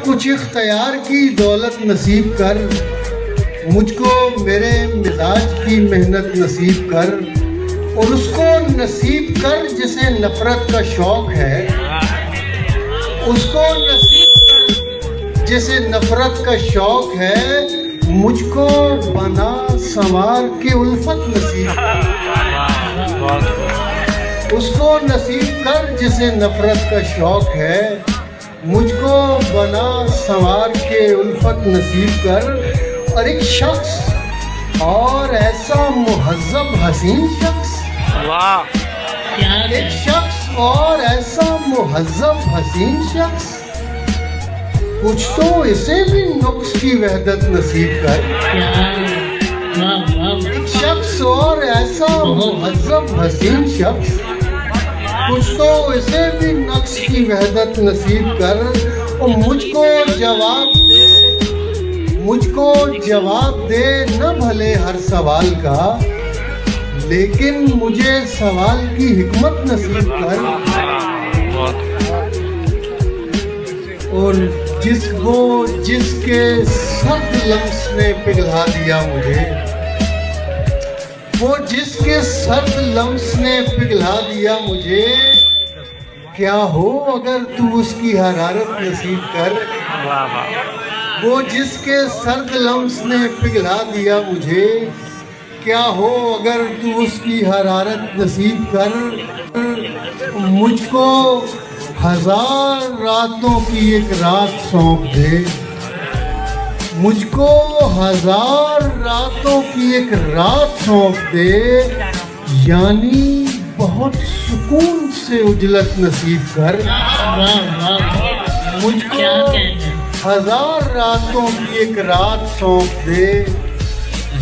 कुछ इख्तियार की दौलत नसीब कर, मुझको मेरे मिजाज की मेहनत नसीब कर, और उसको नसीब कर जिसे नफरत का शौक है, उसको नसीब कर जिसे नफरत का शौक है, मुझको बना संवार के उल्फत नसीब कर। उसको नसीब कर जिसे नफरत का शौक है, मुझको बना संवार के उल्फत नसीब कर। और एक शख्स और ऐसा मुहज़्ज़ब हसीन शख्स, वाह, एक शख्स और ऐसा मुहज़्ज़ब हसीन शख्स, कुछ तो इसे भी नुक्स की वहदत नसीब कर। एक शख्स और ऐसा मुहज़्ज़ब हसीन शख्स, कुछ तो इसे भी नक्श की वहदत नसीब कर। और मुझको जवाब दे न भले हर सवाल का, लेकिन मुझे सवाल की हिकमत नसीब कर। और जिसके सर्द लम्स ने पिघला दिया मुझे, वो जिसके सर्द लम्स ने पिघला दिया मुझे, क्या हो अगर तू उसकी हरारत नसीब कर। वो जिसके सर्द लम्स ने पिघला दिया मुझे, क्या हो अगर तू उसकी हरारत नसीब कर। मुझको 1000 रातों की एक रात सौंप दे, मुझको 1000 रातों की एक रात सौंप दे, यानी बहुत सुकून से उजलत नसीब कर। मुझको 1000 रातों की एक रात सौंप दे,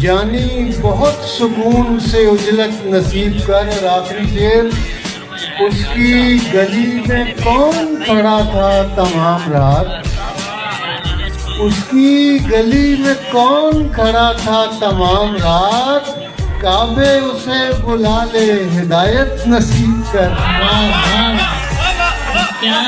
यानी बहुत सुकून से उजलत नसीब कर। और आखिरी शेर, उसकी गली में कौन खड़ा था तमाम रात, उसकी गली में कौन खड़ा था तमाम रात, काबे उसे बुला ले हिदायत नसीब कर। क्या